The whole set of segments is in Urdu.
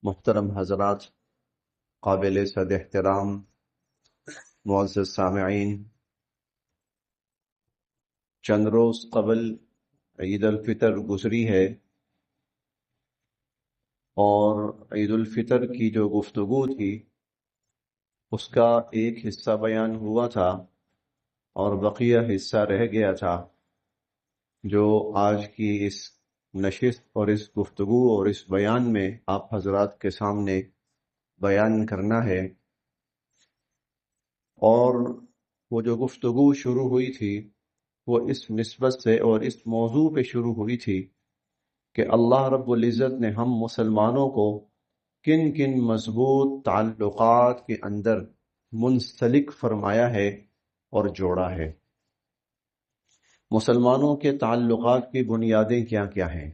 محترم حضرات، قابل صد احترام معزز سامعین، چند روز قبل عید الفطر گزری ہے اور عید الفطر کی جو گفتگو تھی اس کا ایک حصہ بیان ہوا تھا اور بقیہ حصہ رہ گیا تھا، جو آج کی اس نشست اور اس گفتگو اور اس بیان میں آپ حضرات کے سامنے بیان کرنا ہے۔ اور وہ جو گفتگو شروع ہوئی تھی وہ اس نسبت سے اور اس موضوع پہ شروع ہوئی تھی کہ اللہ رب العزت نے ہم مسلمانوں کو کن کن مضبوط تعلقات کے اندر منسلک فرمایا ہے اور جوڑا ہے۔ مسلمانوں کے تعلقات کی بنیادیں کیا کیا ہیں؟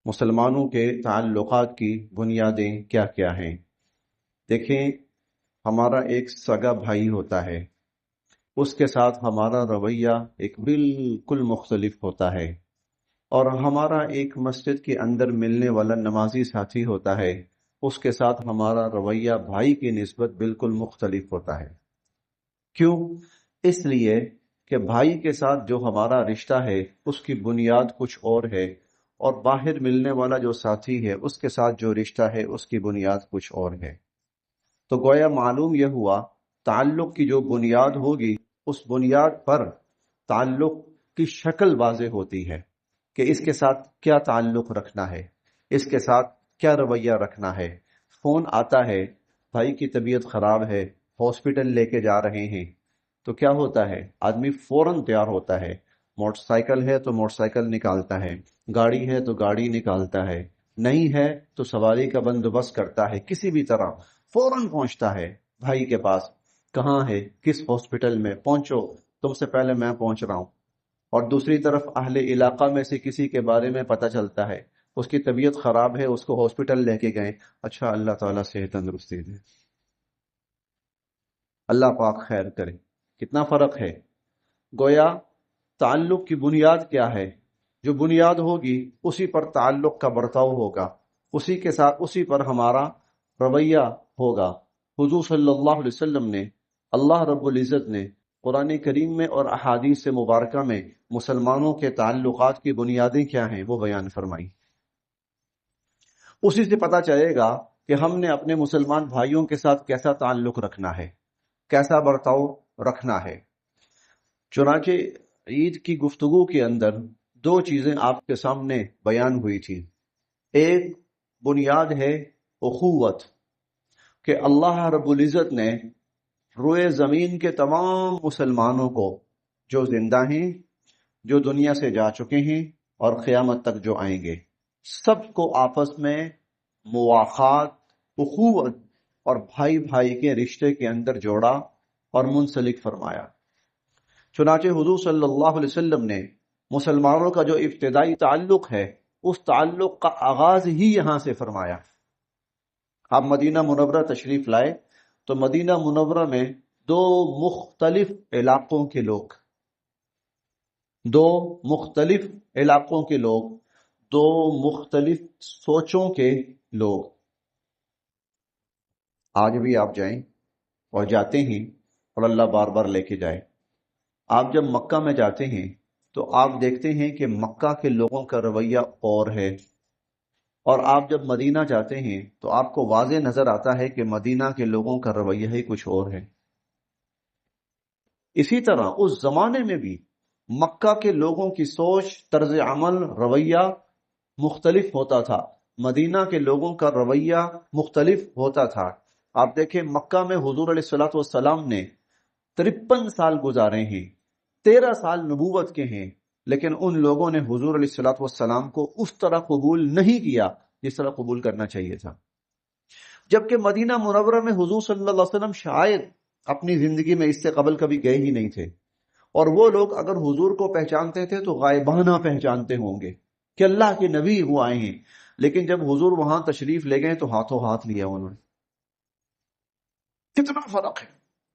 مسلمانوں کے تعلقات کی بنیادیں کیا کیا ہیں؟ دیکھیں، ہمارا ایک سگا بھائی ہوتا ہے، اس کے ساتھ ہمارا رویہ ایک بالکل مختلف ہوتا ہے، اور ہمارا ایک مسجد کے اندر ملنے والا نمازی ساتھی ہوتا ہے، اس کے ساتھ ہمارا رویہ بھائی کی نسبت بالکل مختلف ہوتا ہے۔ کیوں؟ اس لیے کہ بھائی کے ساتھ جو ہمارا رشتہ ہے اس کی بنیاد کچھ اور ہے، اور باہر ملنے والا جو ساتھی ہے اس کے ساتھ جو رشتہ ہے اس کی بنیاد کچھ اور ہے۔ تو گویا معلوم یہ ہوا تعلق کی جو بنیاد ہوگی اس بنیاد پر تعلق کی شکل واضح ہوتی ہے کہ اس کے ساتھ کیا تعلق رکھنا ہے، اس کے ساتھ کیا رویہ رکھنا ہے۔ فون آتا ہے، بھائی کی طبیعت خراب ہے، ہاسپٹل لے کے جا رہے ہیں، تو کیا ہوتا ہے؟ آدمی فوراً تیار ہوتا ہے، موٹر سائیکل ہے تو موٹر سائیکل نکالتا ہے، گاڑی ہے تو گاڑی نکالتا ہے، نہیں ہے تو سواری کا بندوبست کرتا ہے، کسی بھی طرح فوراً پہنچتا ہے بھائی کے پاس۔ کہاں ہے؟ کس ہاسپٹل میں؟ پہنچو، تم سے پہلے میں پہنچ رہا ہوں۔ اور دوسری طرف اہل علاقہ میں سے کسی کے بارے میں پتہ چلتا ہے اس کی طبیعت خراب ہے، اس کو ہاسپٹل لے کے گئے، اچھا اللہ تعالیٰ صحت تندرستی دے، اللہ پاک خیر کرے۔ کتنا فرق ہے! گویا تعلق کی بنیاد کیا ہے؟ جو بنیاد ہوگی اسی پر تعلق کا برتاؤ ہوگا، اسی کے ساتھ اسی پر ہمارا رویہ ہوگا۔ حضور صلی اللہ علیہ وسلم نے، اللہ رب العزت نے قرآن کریم میں اور احادیث مبارکہ میں مسلمانوں کے تعلقات کی بنیادیں کیا ہیں وہ بیان فرمائی۔ اسی سے پتہ چلے گا کہ ہم نے اپنے مسلمان بھائیوں کے ساتھ کیسا تعلق رکھنا ہے، کیسا برتاؤ رکھنا ہے۔ چنانچہ عید کی گفتگو کے اندر دو چیزیں آپ کے سامنے بیان ہوئی تھی۔ ایک بنیاد ہے اخوت، کہ اللہ رب العزت نے روئے زمین کے تمام مسلمانوں کو، جو زندہ ہیں، جو دنیا سے جا چکے ہیں اور قیامت تک جو آئیں گے، سب کو آپس میں مواخات، اخوت اور بھائی بھائی کے رشتے کے اندر جوڑا اور منسلک فرمایا۔ چنانچہ حضور صلی اللہ علیہ وسلم نے مسلمانوں کا جو ابتدائی تعلق ہے اس تعلق کا آغاز ہی یہاں سے فرمایا۔ آپ مدینہ منورہ تشریف لائے تو مدینہ منورہ میں دو مختلف علاقوں کے لوگ، دو مختلف علاقوں کے لوگ، دو مختلف سوچوں کے لوگ، آج بھی آپ جائیں اور جاتے ہیں اور اللہ بار بار لے کے جائے، آپ جب مکہ میں جاتے ہیں تو آپ دیکھتے ہیں کہ مکہ کے لوگوں کا رویہ اور ہے، اور آپ جب مدینہ جاتے ہیں تو آپ کو واضح نظر آتا ہے کہ مدینہ کے لوگوں کا رویہ ہی کچھ اور ہے۔ اسی طرح اس زمانے میں بھی مکہ کے لوگوں کی سوچ، طرز عمل، رویہ مختلف ہوتا تھا، مدینہ کے لوگوں کا رویہ مختلف ہوتا تھا۔ آپ دیکھیں مکہ میں حضور علیہ الصلوۃ والسلام نے 53 سال گزارے ہیں، 13 سال نبوت کے ہیں، لیکن ان لوگوں نے حضور علیہ الصلوۃ والسلام کو اس طرح قبول نہیں کیا جس طرح قبول کرنا چاہیے تھا۔ جبکہ مدینہ منورہ میں حضور صلی اللہ علیہ وسلم شاید اپنی زندگی میں اس سے قبل کبھی گئے ہی نہیں تھے، اور وہ لوگ اگر حضور کو پہچانتے تھے تو غائبانہ پہچانتے ہوں گے کہ اللہ کے نبی وہ آئے ہیں، لیکن جب حضور وہاں تشریف لے گئے تو ہاتھوں ہاتھ لیا انہوں نے۔ کتنا فرق ہے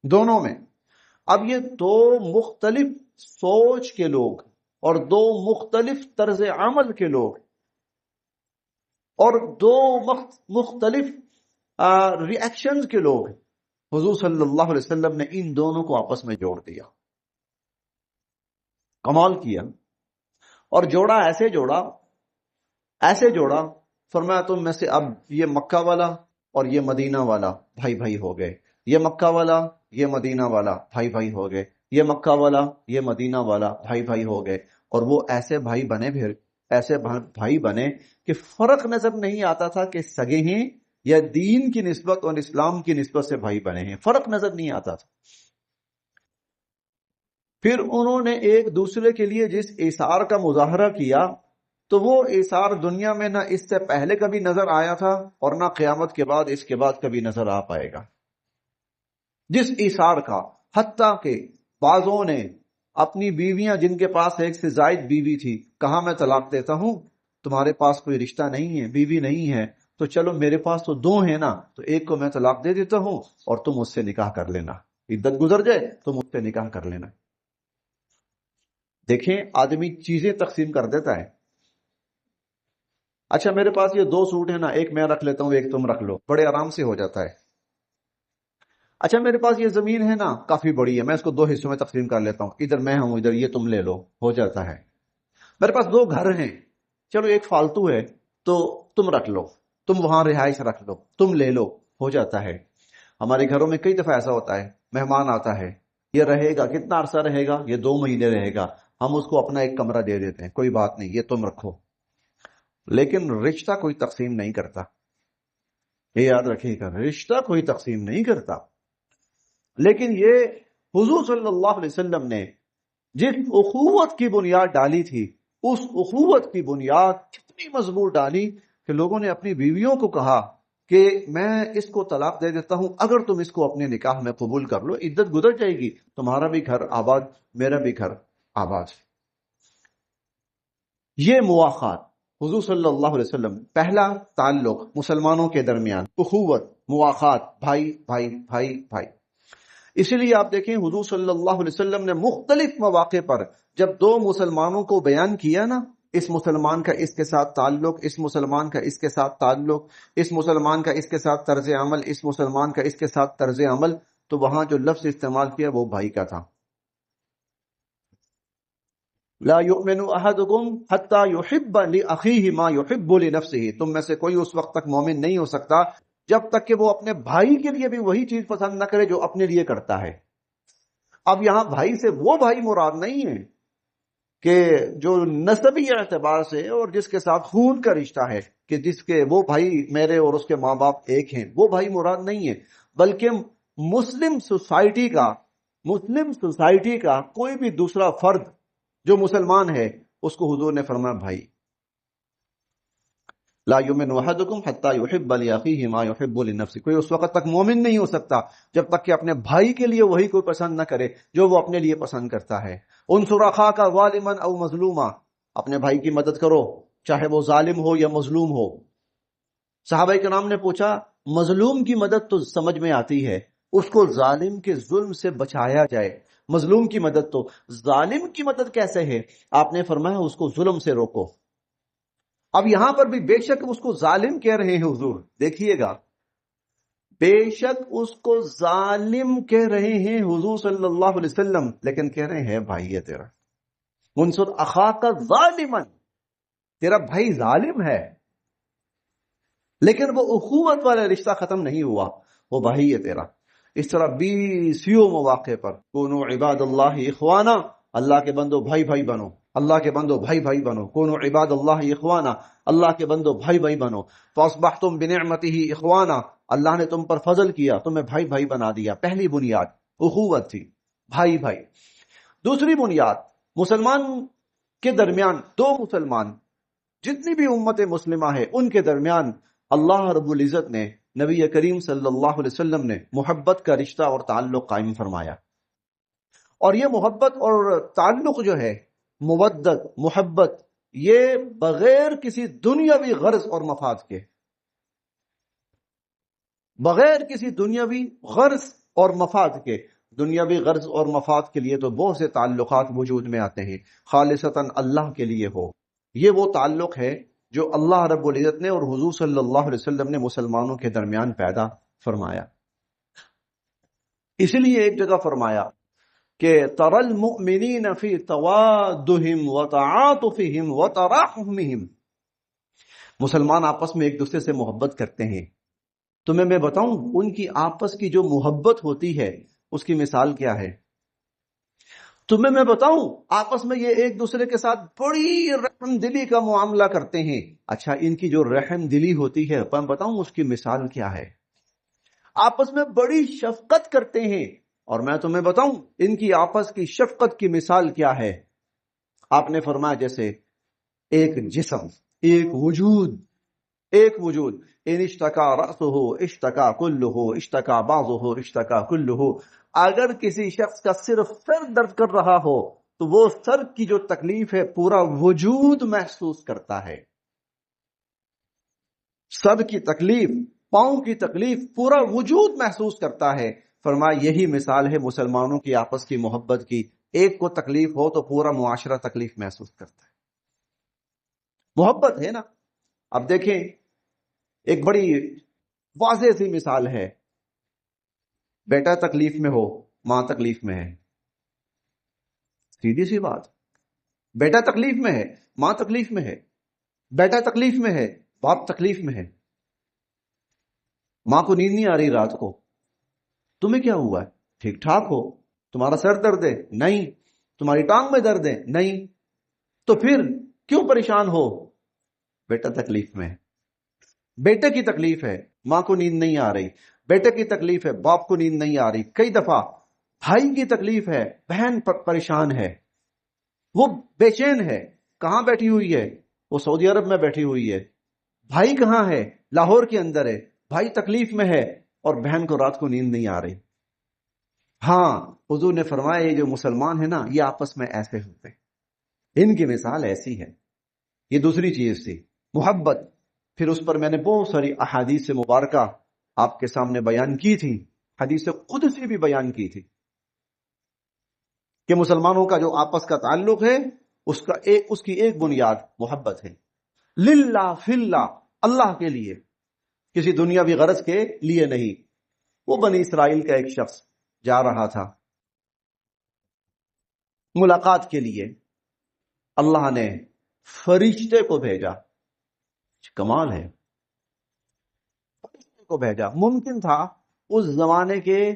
دونوں میں! اب یہ دو مختلف سوچ کے لوگ اور دو مختلف طرز عمل کے لوگ اور دو مختلف ری ایکشنز کے لوگ، حضور صلی اللہ علیہ وسلم نے ان دونوں کو آپس میں جوڑ دیا، کمال کیا، اور جوڑا ایسے جوڑا، فرمایا تم میں سے اب یہ مکہ والا اور یہ مدینہ والا بھائی بھائی ہو گئے، یہ مکہ والا یہ مدینہ والا بھائی بھائی ہو گئے، یہ مکہ والا یہ مدینہ والا بھائی بھائی ہو گئے، اور وہ ایسے بھائی بنے، پھر ایسے بھائی بنے کہ فرق نظر نہیں آتا تھا کہ سگے ہیں یا دین کی نسبت اور اسلام کی نسبت سے بھائی بنے ہیں، فرق نظر نہیں آتا تھا۔ پھر انہوں نے ایک دوسرے کے لیے جس ایثار کا مظاہرہ کیا، تو وہ ایثار دنیا میں نہ اس سے پہلے کبھی نظر آیا تھا اور نہ قیامت کے بعد اس کے بعد کبھی نظر آ پائے گا۔ جس ایثار کا، حتیٰ کہ بعضوں نے اپنی بیویاں، جن کے پاس ایک سے زائد بیوی تھی، کہا میں طلاق دیتا ہوں، تمہارے پاس کوئی رشتہ نہیں ہے، بیوی نہیں ہے، تو چلو میرے پاس تو دو ہیں نا، تو ایک کو میں طلاق دے دیتا ہوں اور تم اس سے نکاح کر لینا، عدت گزر جائے تم اس سے نکاح کر لینا۔ دیکھیں آدمی چیزیں تقسیم کر دیتا ہے، اچھا میرے پاس یہ دو سوٹ ہیں نا، ایک میں رکھ لیتا ہوں ایک تم رکھ لو، بڑے آرام سے ہو جاتا ہے۔ اچھا میرے پاس یہ زمین ہے نا، کافی بڑی ہے، میں اس کو دو حصوں میں تقسیم کر لیتا ہوں، ادھر میں ہوں ادھر یہ تم لے لو، ہو جاتا ہے۔ میرے پاس دو گھر ہیں، چلو ایک فالتو ہے تو تم رکھ لو، تم وہاں رہائش رکھ لو، تم لے لو، ہو جاتا ہے۔ ہمارے گھروں میں کئی دفعہ ایسا ہوتا ہے، مہمان آتا ہے، یہ رہے گا کتنا عرصہ رہے گا، یہ 2 مہینے رہے گا، ہم اس کو اپنا ایک کمرہ دے دیتے ہیں، کوئی بات نہیں یہ تم رکھو، لیکن رشتہ کوئی تقسیم نہیں کرتا، یہ یاد رکھیے گا، رشتہ کوئی تقسیم نہیں کرتا۔ لیکن یہ حضور صلی اللہ علیہ وسلم نے جس اخوت کی بنیاد ڈالی تھی، اس اخوت کی بنیاد کتنی مضبوط ڈالی کہ لوگوں نے اپنی بیویوں کو کہا کہ میں اس کو طلاق دے دیتا ہوں، اگر تم اس کو اپنے نکاح میں قبول کر لو، عدت گزر جائے گی، تمہارا بھی گھر آباد، میرا بھی گھر آباد۔ یہ مواخات حضور صلی اللہ علیہ وسلم، پہلا تعلق مسلمانوں کے درمیان، اخوت، مواخات، بھائی بھائی بھائی بھائی۔ اسی لیے آپ دیکھیں حضور صلی اللہ علیہ وسلم نے مختلف مواقع پر جب دو مسلمانوں کو بیان کیا نا، اس مسلمان کا اس کے ساتھ تعلق، اس مسلمان کا اس کے ساتھ تعلق، اس مسلمان کا اس کے ساتھ طرز عمل، اس مسلمان کا اس کے ساتھ طرز عمل، تو وہاں جو لفظ استعمال کیا وہ بھائی کا تھا۔ لا يؤمن احدكم حتى يحب لاخيه ما يحب لنفسه، تم میں سے کوئی اس وقت تک مومن نہیں ہو سکتا جب تک کہ وہ اپنے بھائی کے لیے بھی وہی چیز پسند نہ کرے جو اپنے لیے کرتا ہے۔ اب یہاں بھائی سے وہ بھائی مراد نہیں ہے کہ جو نسبی اعتبار سے اور جس کے ساتھ خون کا رشتہ ہے، کہ جس کے وہ بھائی میرے اور اس کے ماں باپ ایک ہیں، وہ بھائی مراد نہیں ہے، بلکہ مسلم سوسائٹی کا کوئی بھی دوسرا فرد جو مسلمان ہے، اس کو حضور نے فرمایا بھائی۔ لا یؤمن احدکم حتی یحب لاخیہ ما یحب لنفسہ، کوئی اس وقت تک مومن نہیں ہو سکتا جب تک کہ اپنے بھائی کے لیے وہی کوئی پسند نہ کرے جو وہ اپنے لیے پسند کرتا ہے۔ انصر اخاک ظالما او مظلوما، اپنے بھائی کی مدد کرو چاہے وہ ظالم ہو یا مظلوم ہو۔ صحابہ کرام نے پوچھا مظلوم کی مدد تو سمجھ میں آتی ہے، اس کو ظالم کے ظلم سے بچایا جائے، مظلوم کی مدد تو، ظالم کی مدد کیسے ہے؟ آپ نے فرمایا اس کو ظلم سے روکو۔ اب یہاں پر بھی بے شک اس کو ظالم کہہ رہے ہیں حضور، دیکھیے گا، بے شک اس کو ظالم کہہ رہے ہیں حضور صلی اللہ علیہ وسلم، لیکن کہہ رہے ہیں بھائی ہے تیرا، منصر اخاک ظالما، تیرا بھائی ظالم ہے، لیکن وہ اخوت والا رشتہ ختم نہیں ہوا، وہ بھائی ہے تیرا۔ اس طرح 20 مواقع پر کونو عباد اللہ اخوانا، اللہ کے بندو بھائی بھائی بنو، اللہ کے بندو بھائی بھائی بنو، کونو عباد اللہ اخوانا، اللہ کے بندو بھائی بھائی بنو، فاصبحتم بنعمتہ اخوانا، اللہ نے تم پر فضل کیا، تمہیں بھائی بھائی بنا دیا۔ پہلی بنیاد اخوت تھی، بھائی بھائی۔ دوسری بنیاد مسلمان کے درمیان، دو مسلمان جتنی بھی امت مسلمہ ہے ان کے درمیان اللہ رب العزت نے، نبی کریم صلی اللہ علیہ وسلم نے محبت کا رشتہ اور تعلق قائم فرمایا، اور یہ محبت اور تعلق جو ہے، مودت، محبت، یہ بغیر کسی دنیاوی غرض اور مفاد کے، بغیر کسی دنیاوی غرض اور مفاد کے، دنیاوی غرض اور مفاد کے لیے تو بہت سے تعلقات وجود میں آتے ہیں، خالصتاً اللہ کے لیے ہو، یہ وہ تعلق ہے جو اللہ رب العزت نے اور حضور صلی اللہ علیہ وسلم نے مسلمانوں کے درمیان پیدا فرمایا۔ اس لیے ایک جگہ فرمایا کہ تَرَى الْمُؤْمِنِينَ فِي تَوَادُّهِمْ وَتَعَاطُفِهِمْ وَتَرَاحُمِهِمْ، مسلمان آپس میں ایک دوسرے سے محبت کرتے ہیں۔ تمہیں میں بتاؤں ان کی آپس کی جو محبت ہوتی ہے اس کی مثال کیا ہے؟ تمہیں میں بتاؤں آپس میں یہ ایک دوسرے کے ساتھ بڑی رحم دلی کا معاملہ کرتے ہیں۔ اچھا، ان کی جو رحم دلی ہوتی ہے میں بتاؤں اس کی مثال کیا ہے؟ آپس میں بڑی شفقت کرتے ہیں، اور میں تمہیں بتاؤں ان کی آپس کی شفقت کی مثال کیا ہے؟ آپ نے فرمایا جیسے ایک جسم، ایک وجود ان اشتکا رأسہ اشتکا کلہ اشتکا بعضہ اشتکا کلہ، اگر کسی شخص کا صرف سر درد کر رہا ہو تو وہ سر کی جو تکلیف ہے پورا وجود محسوس کرتا ہے۔ سر کی تکلیف، پاؤں کی تکلیف پورا وجود محسوس کرتا ہے۔ فرمایا یہی مثال ہے مسلمانوں کی آپس کی محبت کی، ایک کو تکلیف ہو تو پورا معاشرہ تکلیف محسوس کرتا ہے۔ محبت ہے نا۔ اب دیکھیں ایک بڑی واضح سی مثال ہے، بیٹا تکلیف میں ہو، ماں تکلیف میں ہے، سیدھی سی بات، بیٹا تکلیف میں ہے، ماں تکلیف میں ہے، بیٹا تکلیف میں ہے، باپ تکلیف میں ہے، ماں کو نیند نہیں آ رہی رات کو، تمہیں کیا ہوا ہے؟ ٹھیک ٹھاک ہو، تمہارا سر درد ہے؟ نہیں۔ تمہاری ٹانگ میں درد ہے؟ نہیں۔ تو پھر کیوں پریشان ہو؟ بیٹا تکلیف میں ہے، بیٹے کی تکلیف ہے، ماں کو نیند نہیں آ رہی، بیٹے کی تکلیف ہے، باپ کو نیند نہیں آ رہی، کئی دفعہ بھائی کی تکلیف ہے، بہن پریشان ہے، وہ بے چین ہے، کہاں بیٹھی ہوئی ہے؟ وہ سعودی عرب میں بیٹھی ہوئی ہے۔ بھائی کہاں ہے؟ لاہور کے اندر ہے، بھائی تکلیف میں ہے اور بہن کو رات کو نیند نہیں آ رہی۔ ہاں، حضور نے فرمایا یہ جو مسلمان ہیں نا یہ آپس میں ایسے ہوتے ہیں، ان کی مثال ایسی ہے۔ یہ دوسری چیز تھی محبت۔ پھر اس پر میں نے بہت ساری احادیث مبارکہ آپ کے سامنے بیان کی تھی، حدیث قدسی بھی بیان کی تھی کہ مسلمانوں کا جو آپس کا تعلق ہے اس کی ایک بنیاد محبت ہے، للہ فی اللہ، اللہ کے لیے، کسی دنیاوی غرض کے لیے نہیں۔ وہ بنی اسرائیل کا ایک شخص جا رہا تھا ملاقات کے لیے، اللہ نے فرشتے کو بھیجا، کمال ہے، فرشتے کو بھیجا۔ ممکن تھا اس زمانے کے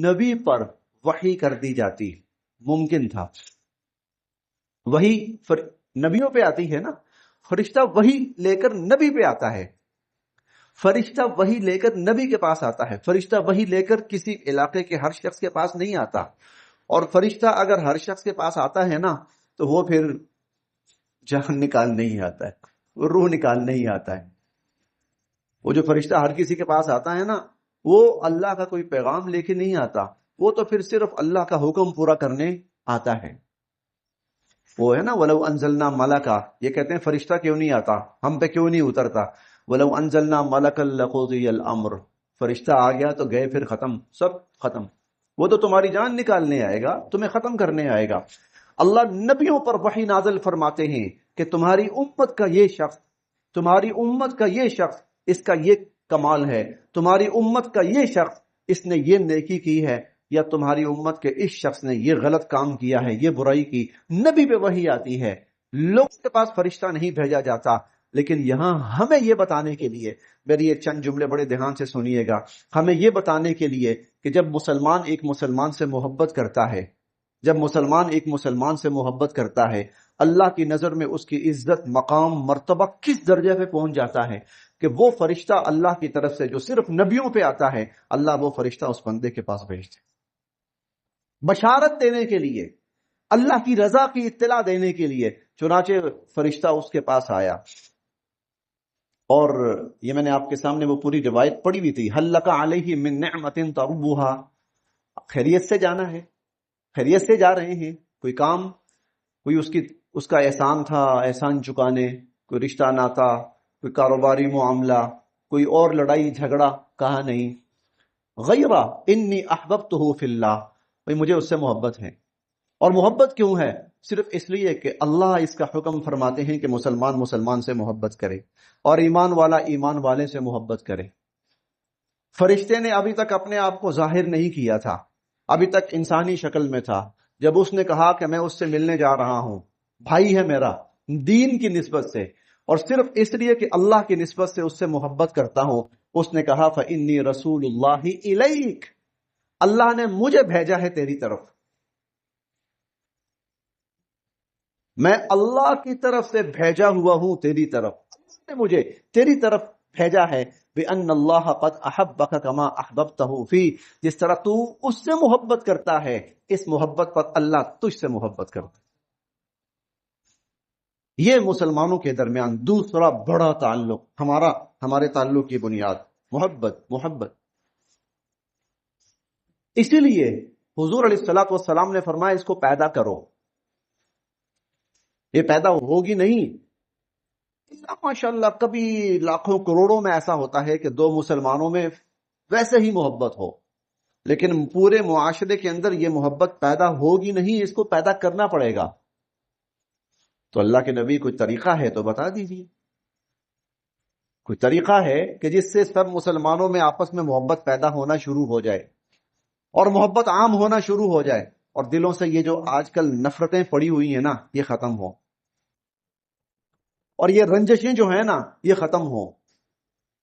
نبی پر وحی کر دی جاتی، ممکن تھا، وہی نبیوں پہ آتی ہے نا، فرشتہ وہی لے کر نبی پہ آتا ہے، فرشتہ وہی لے کر نبی کے پاس آتا ہے، فرشتہ وہی لے کر کسی علاقے کے ہر شخص کے پاس نہیں آتا۔ اور فرشتہ اگر ہر شخص کے پاس آتا ہے نا تو وہ پھر جان نکال نہیں آتا ہے، وہ روح نکال نہیں آتا ہے۔ وہ جو فرشتہ ہر کسی کے پاس آتا ہے نا وہ اللہ کا کوئی پیغام لے کے نہیں آتا، وہ تو پھر صرف اللہ کا حکم پورا کرنے آتا ہے۔ وہ ہے نا وَلَوْ أَنزَلْنَا مَلَكًا، یہ کہتے ہیں فرشتہ کیوں نہیں آتا، ہم پہ کیوں نہیں اترتا؟ وَلَوْ أَنزَلْنَا مَلَكًا لَقُضِيَ الْأَمْرُ، فرشتہ آ گیا تو گئے، پھر ختم، سب ختم، وہ تو تمہاری جان نکالنے آئے گا، تمہیں ختم کرنے آئے گا۔ اللہ نبیوں پر وحی نازل فرماتے ہیں کہ تمہاری امت کا یہ شخص، تمہاری امت کا یہ شخص، اس کا یہ کمال ہے، تمہاری امت کا یہ شخص اس نے یہ نیکی کی ہے، یا تمہاری امت کے اس شخص نے یہ غلط کام کیا ہے، یہ برائی کی۔ نبی پہ وحی آتی ہے، لوگوں کے پاس فرشتہ نہیں بھیجا جاتا۔ لیکن یہاں ہمیں یہ بتانے کے لیے، میری یہ چند جملے بڑے دھیان سے سنیے گا، ہمیں یہ بتانے کے لیے کہ جب مسلمان ایک مسلمان سے محبت کرتا ہے، جب مسلمان ایک مسلمان سے محبت کرتا ہے، اللہ کی نظر میں اس کی عزت، مقام، مرتبہ کس درجے پہ پہنچ جاتا ہے کہ وہ فرشتہ اللہ کی طرف سے جو صرف نبیوں پہ آتا ہے، اللہ وہ فرشتہ اس بندے کے پاس بھیجتے بشارت دینے کے لیے، اللہ کی رضا کی اطلاع دینے کے لیے۔ چنانچہ فرشتہ اس کے پاس آیا، اور یہ میں نے آپ کے سامنے وہ پوری روایت پڑھی ہوئی تھی، هل لک علیہ من نعمت تربها، خیریت سے جانا ہے، خیریت سے جا رہے ہیں، کوئی کام، کوئی اس کا احسان تھا، احسان چکانے، کوئی رشتہ ناتا، کوئی کاروباری معاملہ، کوئی اور لڑائی جھگڑا، کہا نہیں، غیر انی احببتہ فی اللہ، بھئی مجھے اس سے محبت ہے۔ اور محبت کیوں ہے؟ صرف اس لیے کہ اللہ اس کا حکم فرماتے ہیں کہ مسلمان مسلمان سے محبت کرے اور ایمان والا ایمان والے سے محبت کرے۔ فرشتے نے ابھی تک اپنے آپ کو ظاہر نہیں کیا تھا، ابھی تک انسانی شکل میں تھا۔ جب اس نے کہا کہ میں اس سے ملنے جا رہا ہوں، بھائی ہے میرا، دین کی نسبت سے اور صرف اس لیے کہ اللہ کی نسبت سے اس سے محبت کرتا ہوں، اس نے کہا فَإِنِّي رَسُولُ اللَّهِ إِلَيْكَ، اللہ نے مجھے بھیجا ہے تیری طرف، میں اللہ کی طرف سے بھیجا ہوا ہوں تیری طرف، اللہ نے مجھے تیری طرف بھیجا ہے۔ بِأَنَّ اللَّهَ قَدْ أَحَبَّكَ كَمَا أَحْبَبْتَهُ فِي، جس طرح تو اس سے محبت کرتا ہے، اس محبت پر اللہ تجھ سے محبت کرتا ہے۔ یہ مسلمانوں کے درمیان دوسرا بڑا تعلق، ہمارے تعلق کی بنیاد محبت۔ اسی لیے حضور علیہ الصلوۃ والسلام نے فرمایا اس کو پیدا کرو، یہ پیدا ہوگی نہیں، ماشاءاللہ کبھی لاکھوں کروڑوں میں ایسا ہوتا ہے کہ دو مسلمانوں میں ویسے ہی محبت ہو، لیکن پورے معاشرے کے اندر یہ محبت پیدا ہوگی نہیں، اس کو پیدا کرنا پڑے گا۔ تو اللہ کے نبی کوئی طریقہ ہے تو بتا دیجیے، کوئی طریقہ ہے کہ جس سے سب مسلمانوں میں آپس میں محبت پیدا ہونا شروع ہو جائے اور محبت عام ہونا شروع ہو جائے، اور دلوں سے یہ جو آج کل نفرتیں پڑی ہوئی ہیں نا یہ ختم ہو، اور یہ رنجشیں جو ہیں نا یہ ختم ہو۔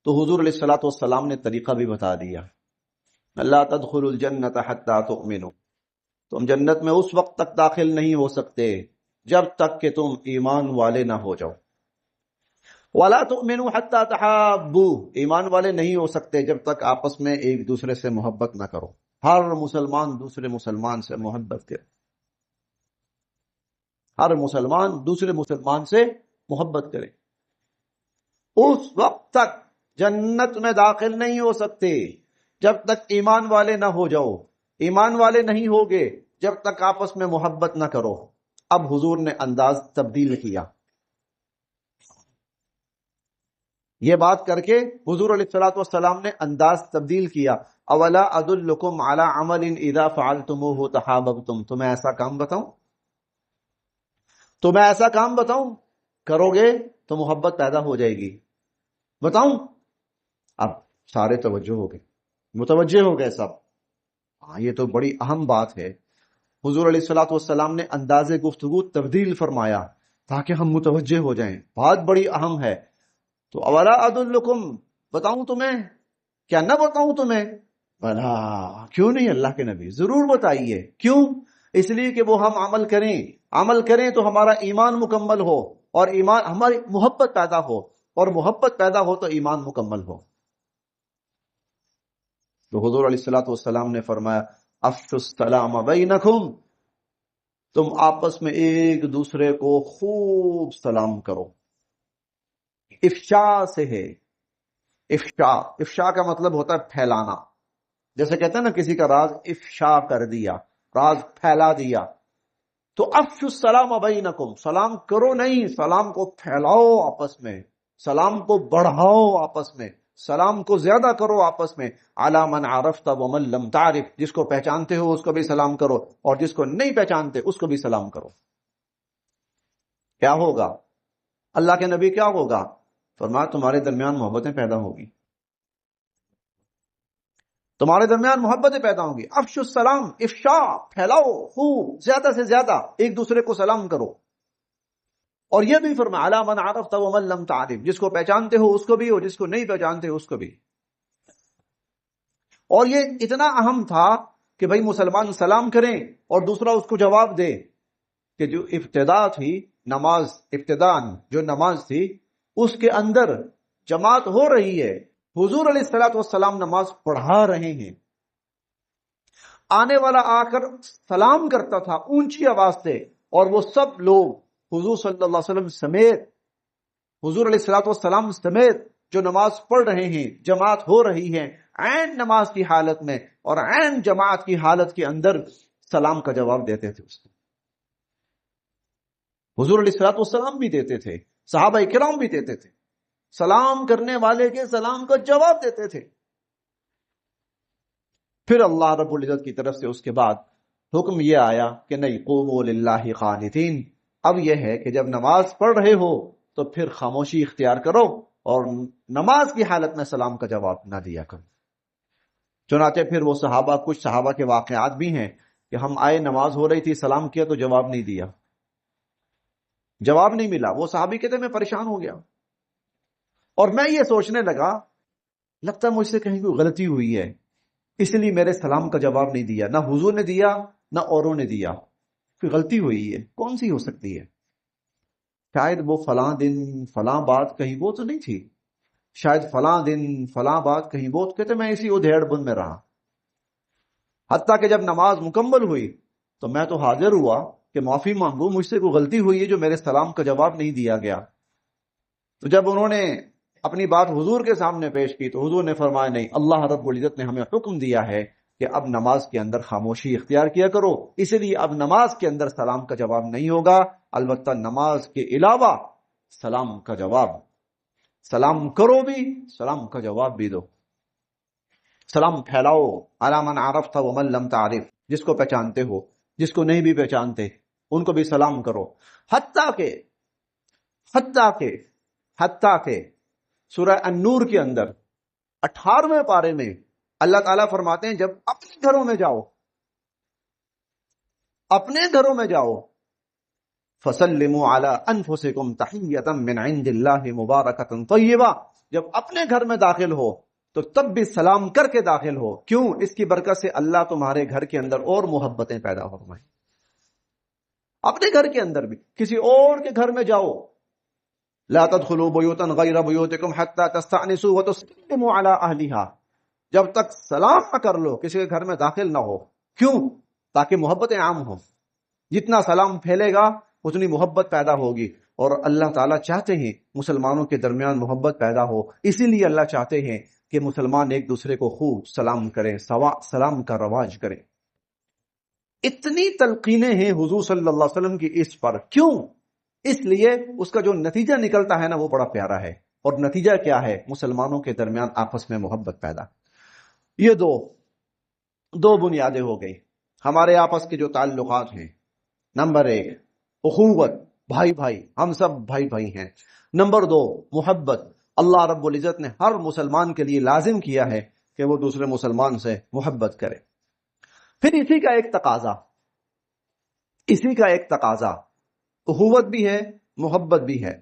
تو حضور علیہ الصلوۃ والسلام نے طریقہ بھی بتا دیا، لا تدخلوا الجنت حتی تؤمنوا، تم جنت میں اس وقت تک داخل نہیں ہو سکتے جب تک کہ تم ایمان والے نہ ہو جاؤ، ولا تؤمنوا حتی تحابوا، ایمان والے نہیں ہو سکتے جب تک آپس میں ایک دوسرے سے محبت نہ کرو، ہر مسلمان دوسرے مسلمان سے محبت کرے، ہر مسلمان دوسرے مسلمان سے محبت کرے، اس وقت تک جنت میں داخل نہیں ہو سکتے جب تک ایمان والے نہ ہو جاؤ، ایمان والے نہیں ہوگے جب تک آپس میں محبت نہ کرو۔ اب حضور نے انداز تبدیل کیا، یہ بات کر کے حضور علیہ الصلوۃ والسلام نے انداز تبدیل کیا، اولا ادلکم علی عمل اذا فعلتموه تحاببتم، تمہیں ایسا کام بتاؤں کرو گے تو محبت پیدا ہو جائے گی، بتاؤں؟ اب سارے متوجہ ہو گئے سب، ہاں یہ تو بڑی اہم بات ہے۔ حضور علیہ الصلوۃ والسلام نے انداز گفتگو تبدیل فرمایا تاکہ ہم متوجہ ہو جائیں، بات بڑی اہم ہے۔ تو اولا ادلکم، بتاؤں تمہیں؟ کیا نہ بتاؤں تمہیں؟ بلا، کیوں نہیں اللہ کے نبی، ضرور بتائیے۔ کیوں؟ اس لیے کہ وہ ہم عمل کریں تو ہمارا ایمان مکمل ہو، اور ایمان ہماری محبت پیدا ہو، اور محبت پیدا ہو تو ایمان مکمل ہو۔ تو حضور علیہ الصلوۃ والسلام نے فرمایا افشوا السلام بینکم، تم آپس میں ایک دوسرے کو خوب سلام کرو۔ افشا سے ہے، افشا کا مطلب ہوتا ہے پھیلانا، جیسے کہتے ہیں نا کسی کا راز افشا کر دیا، راز پھیلا دیا۔ تو افشوا السلام بینکم، سلام کرو نہیں، سلام کو پھیلاؤ آپس میں، سلام کو بڑھاؤ آپس میں، سلام کو زیادہ کرو آپس میں۔ علی من عرفت ومن لم تعرف، جس کو پہچانتے ہو اس کو بھی سلام کرو، اور جس کو نہیں پہچانتے اس کو بھی سلام کرو۔ کیا ہوگا؟ اللہ کے نبی کیا ہوگا؟ فرمایا تمہارے درمیان محبتیں پیدا ہوگی، تمہارے درمیان محبتیں پیدا ہوں گی۔ افشوا السلام، افشا، پھیلاؤ، خوب زیادہ سے زیادہ ایک دوسرے کو سلام کرو۔ اور یہ بھی فرمایا علی من عرفت ومن لم تعرف، جس کو پہچانتے ہو اس کو بھی، اور جس کو نہیں پہچانتے اس کو بھی۔ اور یہ اتنا اہم تھا کہ بھائی مسلمان سلام کریں اور دوسرا اس کو جواب دے، کہ جو ابتدا تھی نماز، ابتدان جو نماز تھی اس کے اندر جماعت ہو رہی ہے، حضور علیہ الصلوۃ والسلام نماز پڑھا رہے ہیں، آنے والا آ کر سلام کرتا تھا اونچی آواز سے، اور وہ سب لوگ حضور صلی اللہ علیہ وسلم سمیت، حضور علیہ الصلوۃ والسلام سمیت جو نماز پڑھ رہے ہیں، جماعت ہو رہی ہے، عین نماز کی حالت میں اور عین جماعت کی حالت کے اندر سلام کا جواب دیتے تھے اس کو۔ حضور علیہ الصلوۃ والسلام بھی دیتے تھے، صحابہ کرام بھی دیتے تھے، سلام کرنے والے کے سلام کا جواب دیتے تھے۔ پھر اللہ رب العزت کی طرف سے اس کے بعد حکم یہ آیا کہ نہیں، قوموا للہ قانتین، اب یہ ہے کہ جب نماز پڑھ رہے ہو تو پھر خاموشی اختیار کرو اور نماز کی حالت میں سلام کا جواب نہ دیا کرو۔ چنانچہ پھر وہ صحابہ، کچھ صحابہ کے واقعات بھی ہیں کہ ہم آئے، نماز ہو رہی تھی، سلام کیا تو جواب نہیں دیا، جواب نہیں ملا۔ وہ صحابی کہتے میں پریشان ہو گیا اور میں یہ سوچنے لگا، لگتا ہے مجھ سے کہیں کوئی غلطی ہوئی ہے، اس لیے میرے سلام کا جواب نہیں دیا، نہ حضور نے دیا نہ اوروں نے دیا، کوئی غلطی ہوئی ہے، کون سی ہو سکتی ہے؟ شاید وہ فلاں دن فلاں بات کہیں وہ تو نہیں تھی، شاید فلاں دن فلاں بات کہیں وہ، کہتے میں اسی ادھیڑ بن میں رہا، حتیٰ کہ جب نماز مکمل ہوئی تو میں تو حاضر ہوا کہ معافی مانگوں، مجھ سے کوئی غلطی ہوئی ہے جو میرے سلام کا جواب نہیں دیا گیا۔ تو جب انہوں نے اپنی بات حضور کے سامنے پیش کی تو حضور نے فرمایا نہیں، اللہ رب العزت نے ہمیں حکم دیا ہے کہ اب نماز کے اندر خاموشی اختیار کیا کرو، اس لیے اب نماز کے اندر سلام کا جواب نہیں ہوگا، البتہ نماز کے علاوہ سلام کا جواب، سلام کرو بھی، سلام کا جواب بھی دو، سلام پھیلاؤ، علی من عرفت ومن لم تعرف، جس کو پہچانتے ہو، جس کو نہیں بھی پہچانتے ان کو بھی سلام کرو۔ حتیٰ کہ سورہ النور کے اندر 18ویں پارے میں اللہ تعالیٰ فرماتے ہیں جب اپنے گھروں میں جاؤ فَسَلِّمُوا عَلَىٰ أَنفُسِكُمْ تَحِيَّةً مِّنْ عِندِ اللَّهِ مُبَارَكَةً طَيِّبَةً، جب اپنے گھر میں داخل ہو تو تب بھی سلام کر کے داخل ہو، کیوں؟ اس کی برکت سے اللہ تمہارے گھر کے اندر اور محبتیں پیدا فرمائیں۔ اپنے گھر کے اندر بھی کسی اور کے گھر میں جاؤ، لا تدخلوا بیوتا غیر بیوتکم حتی تستأنسوا وتسلموا علی اہلہا، جب تک سلام نہ کر لو کسی کے گھر میں داخل نہ ہو، کیوں؟ تاکہ محبتیں عام ہوں، جتنا سلام پھیلے گا اتنی محبت پیدا ہوگی، اور اللہ تعالیٰ چاہتے ہیں مسلمانوں کے درمیان محبت پیدا ہو، اسی لیے اللہ چاہتے ہیں کہ مسلمان ایک دوسرے کو خوب سلام کریں، سلام کا رواج کریں۔ اتنی تلقینیں ہیں حضور صلی اللہ علیہ وسلم کی اس پر، کیوں؟ اس لیے اس کا جو نتیجہ نکلتا ہے نا وہ بڑا پیارا ہے، اور نتیجہ کیا ہے؟ مسلمانوں کے درمیان آپس میں محبت پیدا۔ یہ دو بنیادیں ہو گئی ہمارے آپس کے جو تعلقات ہیں۔ نمبر 1 اخوت، بھائی بھائی، ہم سب بھائی بھائی ہیں۔ نمبر 2 محبت، اللہ رب العزت نے ہر مسلمان کے لیے لازم کیا ہے کہ وہ دوسرے مسلمان سے محبت کرے۔ پھر اسی کا ایک تقاضا، اخوت بھی ہے، محبت بھی ہے،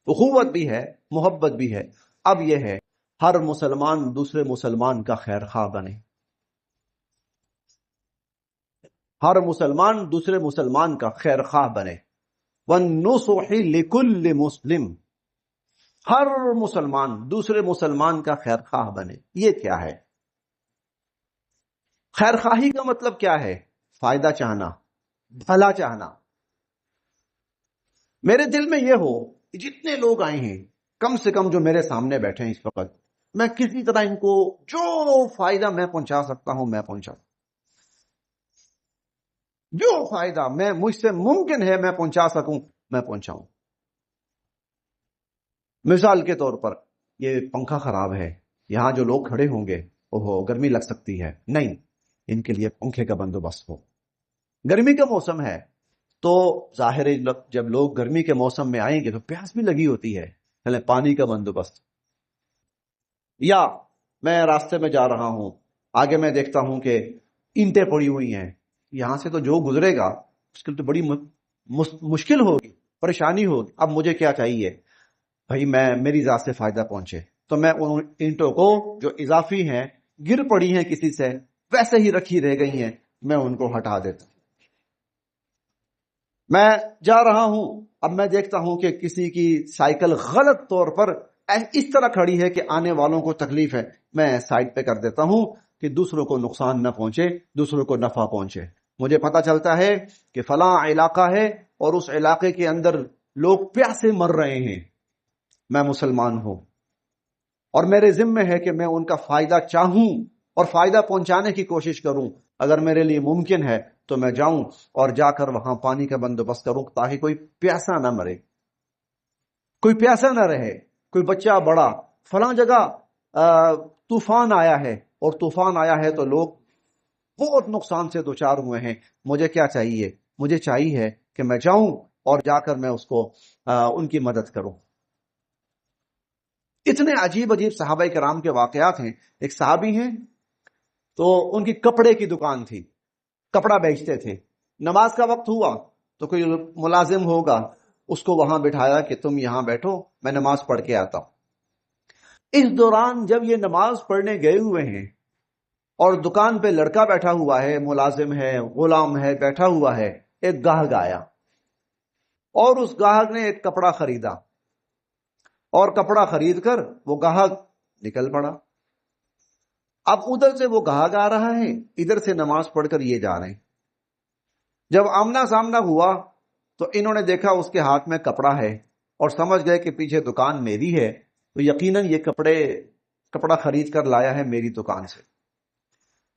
اخوت بھی ہے، محبت بھی ہے، اب یہ ہے ہر مسلمان دوسرے مسلمان کا خیر خواہ بنے، ہر مسلمان دوسرے مسلمان کا خیر خواہ بنے۔ وَالنُّصُحِ لِكُلِّ مُسْلِمٍ، ہر مسلمان دوسرے مسلمان کا خیر خواہ بنے۔ یہ کیا ہے؟ خیر خواہی کا مطلب کیا ہے؟ فائدہ چاہنا، بھلا چاہنا۔ میرے دل میں یہ ہو کہ جتنے لوگ آئے ہیں، کم سے کم جو میرے سامنے بیٹھے ہیں اس وقت، میں کسی طرح ان کو جو فائدہ میں پہنچا سکتا ہوں میں پہنچاؤں، جو فائدہ مجھ سے ممکن ہے میں پہنچا سکوں میں پہنچاؤں۔ مثال کے طور پر یہ پنکھا خراب ہے، یہاں جو لوگ کھڑے ہوں گے اوہو گرمی لگ سکتی ہے، نہیں، ان کے لیے پنکھے کا بندوبست ہو۔ گرمی کا موسم ہے تو ظاہر ہے جب لوگ گرمی کے موسم میں آئیں گے تو پیاس بھی لگی ہوتی ہے، چلے پانی کا بندوبست۔ یا میں راستے میں جا رہا ہوں، آگے میں دیکھتا ہوں کہ اینٹیں پڑی ہوئی ہیں، یہاں سے تو جو گزرے گا اس کے لیے تو بڑی مشکل ہوگی، پریشانی ہوگی۔ اب مجھے کیا چاہیے؟ بھائی میری ذات سے فائدہ پہنچے تو میں ان اینٹوں کو جو اضافی ہیں، گر پڑی ہیں کسی سے، ویسے ہی رکھی رہ گئی ہیں، میں ان کو ہٹا دیتا ہوں۔ میں جا رہا ہوں، اب میں دیکھتا ہوں کہ کسی کی سائیکل غلط طور پر اس طرح کھڑی ہے کہ آنے والوں کو تکلیف ہے، میں سائڈ پہ کر دیتا ہوں کہ دوسروں کو نقصان نہ پہنچے، دوسروں کو نفع پہنچے۔ مجھے پتا چلتا ہے کہ فلاں علاقہ ہے اور اس علاقے کے اندر لوگ پیاسے مر رہے ہیں، میں مسلمان ہوں اور میرے ذمہ ہے کہ میں ان کا فائدہ چاہوں اور فائدہ پہنچانے کی کوشش کروں۔ اگر میرے لیے ممکن ہے تو میں جاؤں اور جا کر وہاں پانی کا بندوبست کروں تاکہ کوئی پیاسا نہ مرے، کوئی پیاسا نہ رہے، کوئی بچہ بڑا۔ فلاں جگہ طوفان آیا ہے اور طوفان آیا ہے تو لوگ بہت نقصان سے دوچار ہوئے ہیں، مجھے کیا چاہیے؟ مجھے چاہیے کہ میں جاؤں اور جا کر میں اس کو ان کی مدد کروں۔ اتنے عجیب عجیب صحابہ کرام کے واقعات ہیں۔ ایک صحابی ہیں تو ان کی کپڑے کی دکان تھی، کپڑا بیچتے تھے۔ نماز کا وقت ہوا تو کوئی ملازم ہوگا، اس کو وہاں بٹھایا کہ تم یہاں بیٹھو، میں نماز پڑھ کے آتا ہوں۔ اس دوران جب یہ نماز پڑھنے گئے ہوئے ہیں اور دکان پہ لڑکا بیٹھا ہوا ہے، ملازم ہے، غلام ہے، بیٹھا ہوا ہے، ایک گاہک آیا اور اس گاہک نے ایک کپڑا خریدا، اور کپڑا خرید کر وہ گاہک نکل پڑا۔ اب ادھر سے وہ گاہک آ رہا ہے، ادھر سے نماز پڑھ کر یہ جا رہے ہیں۔ جب آمنا سامنا ہوا تو انہوں نے دیکھا اس کے ہاتھ میں کپڑا ہے اور سمجھ گئے کہ پیچھے دکان میری ہے، تو یقیناً یہ کپڑا خرید کر لایا ہے میری دکان سے۔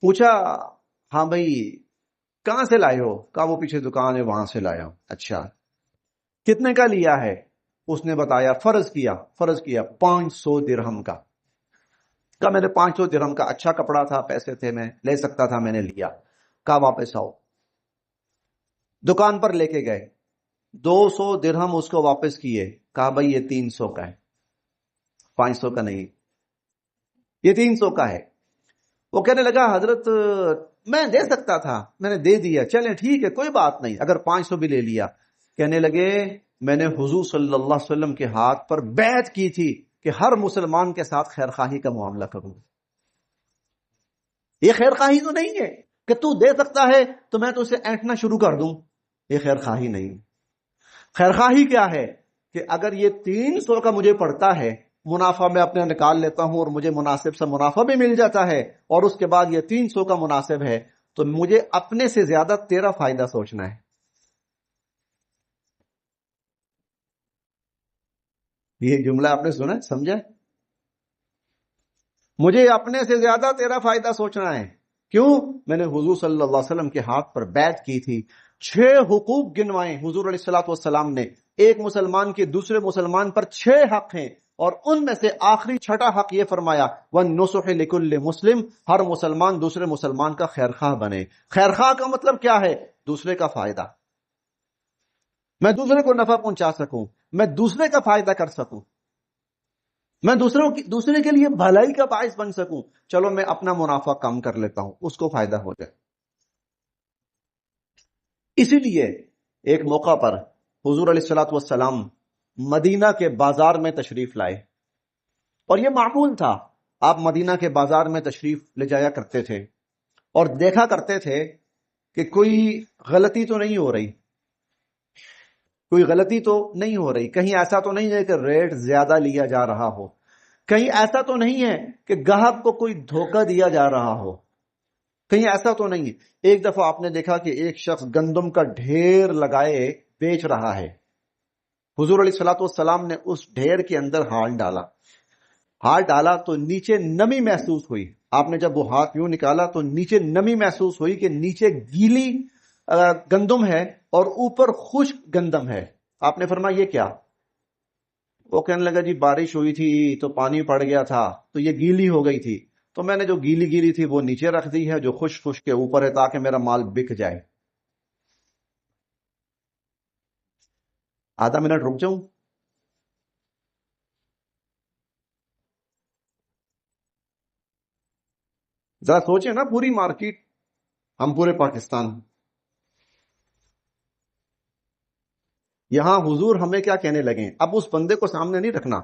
پوچھا ہاں بھائی کہاں سے لائے ہو؟ کہا وہ پیچھے دکان ہے وہاں سے لایا ہوں۔ اچھا کتنے کا لیا ہے؟ اس نے بتایا، فرض کیا 500 درہم کا۔ کہا میں نے 500 درہم کا، اچھا کپڑا تھا، پیسے تھے، میں لے سکتا تھا، میں نے لیا۔ کہا واپس آؤ۔ دکان پر لے کے گئے، 200 درہم اس کو واپس کیے۔ کہا بھائی یہ 300 کا ہے، 500 کا نہیں، یہ 300 کا ہے۔ وہ کہنے لگا حضرت میں دے سکتا تھا، میں نے دے دیا، چلیں ٹھیک ہے کوئی بات نہیں، اگر 500 بھی لے لیا۔ کہنے لگے میں نے حضور صلی اللہ علیہ وسلم کے ہاتھ پر بیعت کی تھی کہ ہر مسلمان کے ساتھ خیر خواہی کا معاملہ کروں۔ یہ خیر خواہی تو نہیں ہے کہ تو دے سکتا ہے تو میں تو اسے اینٹنا شروع کر دوں، یہ خیر خواہی نہیں۔ خیر خواہی کیا ہے کہ اگر یہ 300 کا مجھے پڑتا ہے، منافع میں اپنے نکال لیتا ہوں اور مجھے مناسب سا منافع بھی مل جاتا ہے، اور اس کے بعد یہ 300 کا مناسب ہے، تو مجھے اپنے سے زیادہ تیرا فائدہ سوچنا ہے۔ یہ جملہ آپ نے سنا، سمجھا؟ مجھے اپنے سے زیادہ تیرا فائدہ سوچنا ہے۔ کیوں؟ میں نے حضور صلی اللہ علیہ وسلم کے ہاتھ پر بیعت کی تھی، 6 حقوق گنوائے حضور علیہ الصلوۃ والسلام نے۔ ایک مسلمان کے دوسرے مسلمان پر 6 حق ہیں، اور ان میں سے آخری 6واں حق یہ فرمایا وَالنُّصُحِ لِكُلِّ مسلم، ہر مسلمان دوسرے مسلمان کا خیر خواہ بنے۔ خیر خواہ کا مطلب کیا ہے؟ دوسرے کا فائدہ، میں دوسرے کو نفع پہنچا سکوں، میں دوسرے کا فائدہ کر سکوں، میں دوسرے کے لیے بھلائی کا باعث بن سکوں۔ چلو میں اپنا منافع کم کر لیتا ہوں، اس کو فائدہ ہو جائے۔ اسی لیے ایک موقع پر حضور علیہ الصلوۃ والسلام مدینہ کے بازار میں تشریف لائے، اور یہ معمول تھا، آپ مدینہ کے بازار میں تشریف لے جایا کرتے تھے اور دیکھا کرتے تھے کہ کوئی غلطی تو نہیں ہو رہی، کوئی غلطی تو نہیں ہو رہی، کہیں ایسا تو نہیں ہے کہ ریٹ زیادہ لیا جا رہا ہو، کہیں ایسا تو نہیں ہے کہ گاہک کو کوئی دھوکہ دیا جا رہا ہو، کہیں ایسا تو نہیں ہے۔ ایک دفعہ آپ نے دیکھا کہ ایک شخص گندم کا ڈھیر لگائے بیچ رہا ہے، حضور علیہ الصلوۃ والسلام نے اس ڈھیر کے اندر ہاتھ ڈالا تو نیچے نمی محسوس ہوئی۔ آپ نے جب وہ ہاتھ یوں نکالا تو نیچے نمی محسوس ہوئی کہ نیچے گیلی گندم ہے اور اوپر خشک گندم ہے۔ آپ نے فرمایا یہ کیا؟ وہ کہنے لگا جی بارش ہوئی تھی تو پانی پڑ گیا تھا تو یہ گیلی ہو گئی تھی، تو میں نے جو گیلی تھی وہ نیچے رکھ دی ہے، جو خشک کے اوپر ہے، تاکہ میرا مال بک جائے۔ آدھا منٹ رک جاؤں؟ ذرا سوچیں نا، پوری مارکیٹ، ہم پورے پاکستان، یہاں حضور ہمیں کیا کہنے لگے؟ اب اس بندے کو سامنے نہیں رکھنا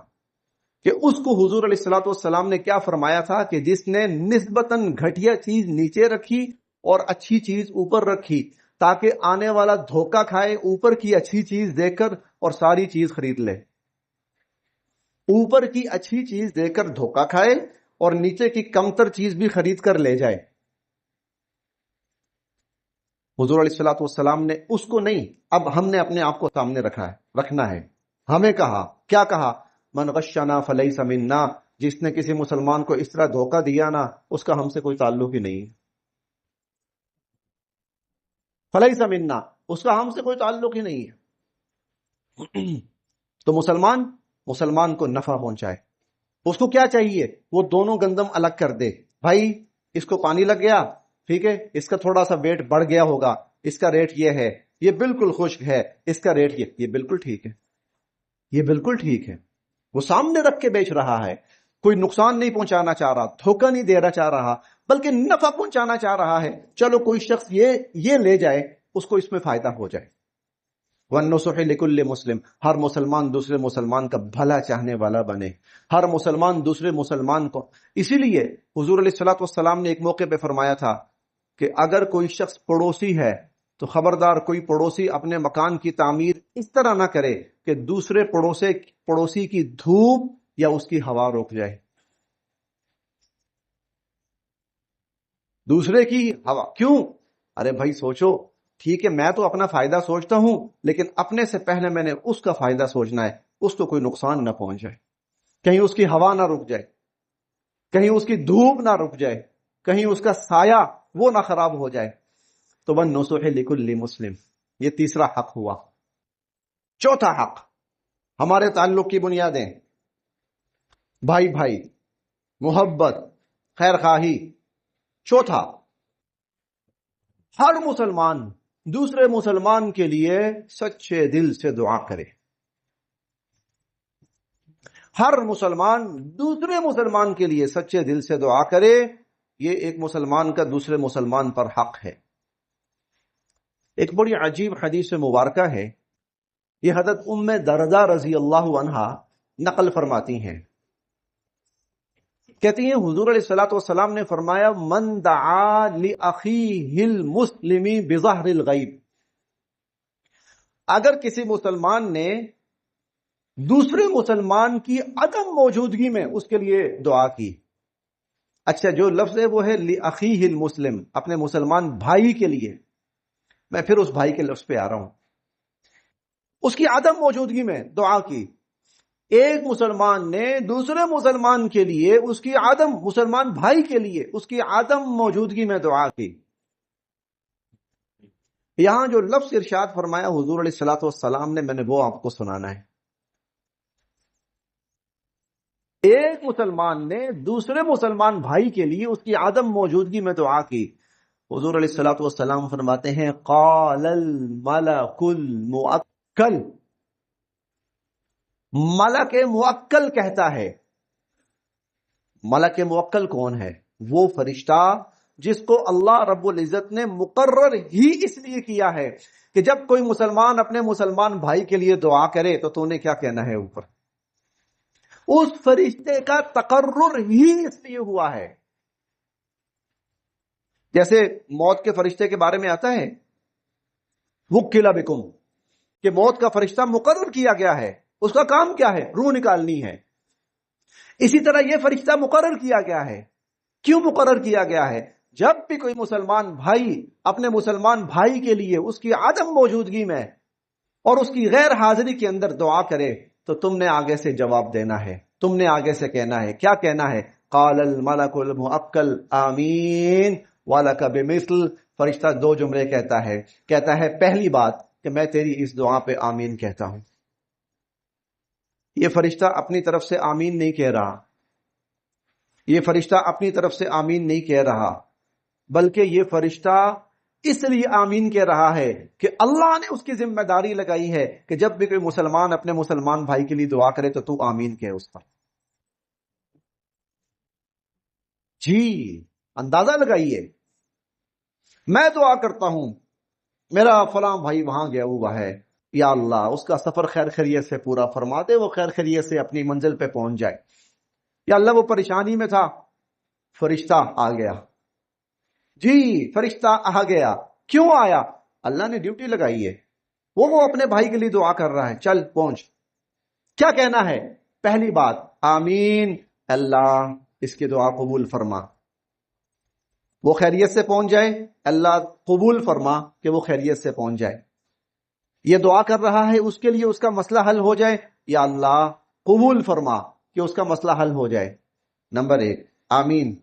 کہ اس کو حضور علیہ الصلوۃ والسلام نے کیا فرمایا تھا کہ جس نے نسبتاً گھٹیا چیز نیچے رکھی اور اچھی چیز اوپر رکھی، تاکہ آنے والا دھوکہ کھائے اوپر کی اچھی چیز دیکھ کر اور ساری چیز خرید لے، اوپر کی اچھی چیز دیکھ کر دھوکہ کھائے اور نیچے کی کمتر چیز بھی خرید کر لے جائے۔ حضور علیہ الصلوۃ والسلام نے اس کو نہیں، اب ہم نے اپنے آپ کو سامنے رکھنا ہے۔ ہمیں کہا، کیا کہا؟ من غشنا فلیس منا، جس نے کسی مسلمان کو اس طرح دھوکہ دیا نا، اس کا ہم سے کوئی تعلق ہی نہیں۔ فلیس منا، اس کا ہم سے کوئی تعلق ہی نہیں ہے۔ تو مسلمان کو نفع پہنچائے، اس کو کیا چاہیے؟ وہ دونوں گندم الگ کر دے، بھائی اس کو پانی لگ گیا، ٹھیک ہے، اس کا تھوڑا سا ویٹ بڑھ گیا ہوگا، اس کا ریٹ یہ ہے، یہ بالکل خشک ہے، اس کا ریٹ یہ بالکل ٹھیک ہے، یہ بالکل ٹھیک ہے، وہ سامنے رکھ کے بیچ رہا ہے، کوئی نقصان نہیں پہنچانا چاہ رہا، دھوکہ نہیں دینا چاہ رہا، بلکہ نفع پہنچانا چاہ رہا ہے، چلو کوئی شخص یہ لے جائے، اس کو اس میں فائدہ ہو جائے۔ وَالنُّصُحِ لِكُلِّ مسلم، ہر مسلمان دوسرے مسلمان کا بھلا چاہنے والا بنے، ہر مسلمان دوسرے مسلمان کو، اسی لیے حضور علیہ الصلوۃ والسلام نے ایک موقع پہ فرمایا تھا کہ اگر کوئی شخص پڑوسی ہے تو خبردار کوئی پڑوسی اپنے مکان کی تعمیر اس طرح نہ کرے کہ دوسرے پڑوسی کی دھوپ یا اس کی ہوا روک جائے، دوسرے کی ہوا کیوں؟ ارے بھائی سوچو، ٹھیک ہے میں تو اپنا فائدہ سوچتا ہوں، لیکن اپنے سے پہلے میں نے اس کا فائدہ سوچنا ہے، اس کو کوئی نقصان نہ پہنچ جائے، کہیں اس کی ہوا نہ رک جائے، کہیں اس کی دھوپ نہ رک جائے، کہیں اس کا سایہ وہ نہ خراب ہو جائے۔ تو وَالنُّصُحِ لِكُلِّ مسلم، یہ تیسرا حق ہوا۔ چوتھا حق، ہمارے تعلق کی بنیادیں، بھائی بھائی، محبت، خیر خواہی۔ چوتھا، ہر مسلمان دوسرے مسلمان کے لیے سچے دل سے دعا کرے، ہر مسلمان دوسرے مسلمان کے لیے سچے دل سے دعا کرے، یہ ایک مسلمان کا دوسرے مسلمان پر حق ہے۔ ایک بڑی عجیب حدیث مبارکہ ہے، یہ حضرت ام دردہ رضی اللہ عنہا نقل فرماتی ہیں، کہتی ہیں حضور علیہ الصلوۃ والسلام نے فرمایا من دعا لأخیہ المسلم بظہر الغیب، اگر کسی مسلمان نے دوسرے مسلمان کی عدم موجودگی میں اس کے لیے دعا کی، اچھا جو لفظ ہے وہ ہے لأخیہ المسلم، اپنے مسلمان بھائی کے لیے، میں پھر اس بھائی کے لفظ پہ آ رہا ہوں، اس کی عدم موجودگی میں دعا کی، ایک مسلمان نے دوسرے مسلمان کے لیے، اس کی عدم، مسلمان بھائی کے لیے اس کی عدم موجودگی میں دعا کی۔ یہاں جو لفظ ارشاد فرمایا حضور علیہ الصلوۃ والسلام نے، میں نے وہ آپ کو سنانا ہے۔ ایک مسلمان نے دوسرے مسلمان بھائی کے لیے اس کی عدم موجودگی میں دعا کی، حضور علیہ الصلوۃ والسلام فرماتے ہیں قال الملک الموکل، ملک موکل کہتا ہے، ملک موکل کون ہے؟ وہ فرشتہ جس کو اللہ رب العزت نے مقرر ہی اس لیے کیا ہے کہ جب کوئی مسلمان اپنے مسلمان بھائی کے لیے دعا کرے تو نے کیا کہنا ہے اوپر، اس فرشتے کا تقرر ہی اس لیے ہوا ہے۔ جیسے موت کے فرشتے کے بارے میں آتا ہے وکل بکم، کہ موت کا فرشتہ مقرر کیا گیا ہے، اس کا کام کیا ہے؟ روح نکالنی ہے۔ اسی طرح یہ فرشتہ مقرر کیا گیا ہے، کیوں مقرر کیا گیا ہے؟ جب بھی کوئی مسلمان بھائی اپنے مسلمان بھائی کے لیے اس کی عدم موجودگی میں اور اس کی غیر حاضری کے اندر دعا کرے تو تم نے آگے سے جواب دینا ہے، تم نے آگے سے کہنا ہے، کیا کہنا ہے؟ قال الملک الموکل آمین ولک بمثل، فرشتہ دو جملے کہتا ہے پہلی بات کہ میں تیری اس دعا پہ آمین کہتا ہوں۔ یہ فرشتہ اپنی طرف سے آمین نہیں کہہ رہا، یہ فرشتہ اپنی طرف سے آمین نہیں کہہ رہا، بلکہ یہ فرشتہ اس لیے آمین کہہ رہا ہے کہ اللہ نے اس کی ذمہ داری لگائی ہے کہ جب بھی کوئی مسلمان اپنے مسلمان بھائی کے لیے دعا کرے تو آمین کہے اس پر۔ جی اندازہ لگائیے، میں دعا کرتا ہوں میرا فلاں بھائی وہاں گیا ہوا ہے، یا اللہ اس کا سفر خیر خیریت سے پورا فرما دے، وہ خیر خیریت سے اپنی منزل پہ پہنچ جائے، یا اللہ وہ پریشانی میں تھا، فرشتہ آ گیا، جی فرشتہ آ گیا، کیوں آیا؟ اللہ نے ڈیوٹی لگائی ہے، وہ اپنے بھائی کے لیے دعا کر رہا ہے، چل پہنچ۔ کیا کہنا ہے؟ پہلی بات آمین، اللہ اس کی دعا قبول فرما، وہ خیریت سے پہنچ جائے، اللہ قبول فرما کہ وہ خیریت سے پہنچ جائے۔ یہ دعا کر رہا ہے اس کے لیے اس کا مسئلہ حل ہو جائے، یا اللہ قبول فرما کہ اس کا مسئلہ حل ہو جائے۔ نمبر ایک آمین۔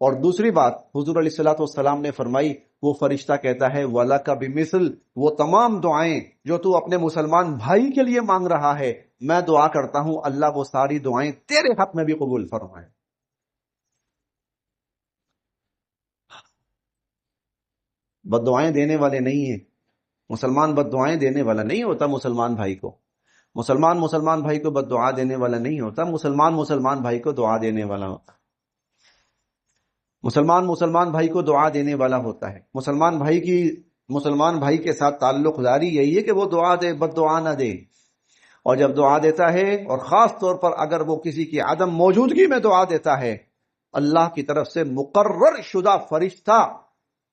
اور دوسری بات حضور علیہ الصلوۃ والسلام نے فرمائی، وہ فرشتہ کہتا ہے وَلَكَ بِمِثْلِ، وہ تمام دعائیں جو تو اپنے مسلمان بھائی کے لیے مانگ رہا ہے، میں دعا کرتا ہوں اللہ وہ ساری دعائیں تیرے حق میں بھی قبول فرمائے۔ بد دعائیں دینے والے نہیں ہیں. مسلمان بد دعائیں دینے والا نہیں ہوتا مسلمان بھائی کو. مسلمان بھائی کو بد دعا دینے والا نہیں ہوتا. مسلمان بھائی کو دعا دینے والا ہوتا. مسلمان بھائی کو دعا دینے والا ہوتا ہے. مسلمان بھائی کے ساتھ تعلق داری یہی ہے کہ وہ دعا دے، بد دعا نہ دے. اور جب دعا دیتا ہے، اور خاص طور پر اگر وہ کسی کی عدم موجودگی میں دعا دیتا ہے، اللہ کی طرف سے مقرر شدہ فرشتہ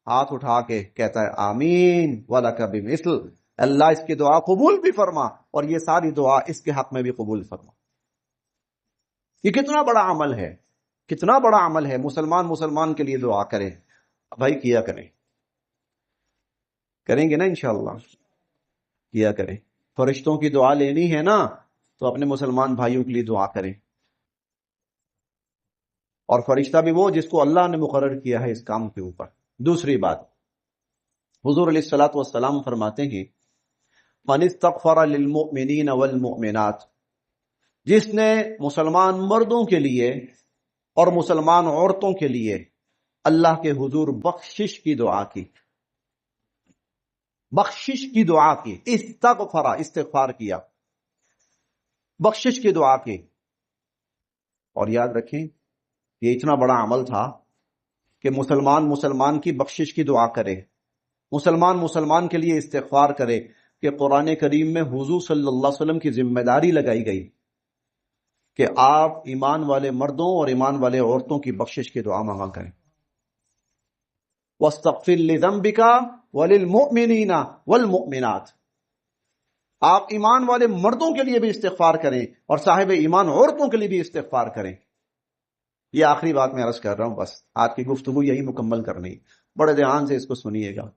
ہاتھ اٹھا کے کہتا ہے آمین وَلَكَ بِمِثْلِ، اللہ اس کی دعا قبول بھی فرما اور یہ ساری دعا اس کے حق میں بھی قبول فرما. یہ کتنا بڑا عمل ہے، کتنا بڑا عمل ہے. مسلمان کے لیے دعا کریں بھائی، کیا کریں گے نا انشاءاللہ، کیا کریں. فرشتوں کی دعا لینی ہے نا تو اپنے مسلمان بھائیوں کے لیے دعا کریں. اور فرشتہ بھی وہ جس کو اللہ نے مقرر کیا ہے اس کام کے اوپر. دوسری بات، حضور علیہ الصلوۃ والسلام فرماتے ہیں من استغفر للمؤمنین والمؤمنات، جس نے مسلمان مردوں کے لیے اور مسلمان عورتوں کے لیے اللہ کے حضور بخشش کی دعا کی، بخشش کی دعا کی، استغفار کیا، بخشش کی دعا کی. اور یاد رکھیں یہ اتنا بڑا عمل تھا کہ مسلمان کی بخشش کی دعا کرے، مسلمان کے لیے استغفار کرے، کہ قرآن کریم میں حضور صلی اللہ علیہ وسلم کی ذمہ داری لگائی گئی کہ آپ ایمان والے مردوں اور ایمان والے عورتوں کی بخشش کی دعا مانگا کریں. وَاسْتَغْفِرْ لِذَنْبِكَ وَلِلْمُؤْمِنِينَ وَالْمُؤْمِنَاتِ، آپ ایمان والے مردوں کے لیے بھی استغفار کریں اور صاحب ایمان عورتوں کے لیے بھی استغفار کریں. یہ آخری بات میں عرض کر رہا ہوں، بس آج کی گفتگو یہی مکمل کرنی، بڑے دھیان سے اس کو سنیے گا.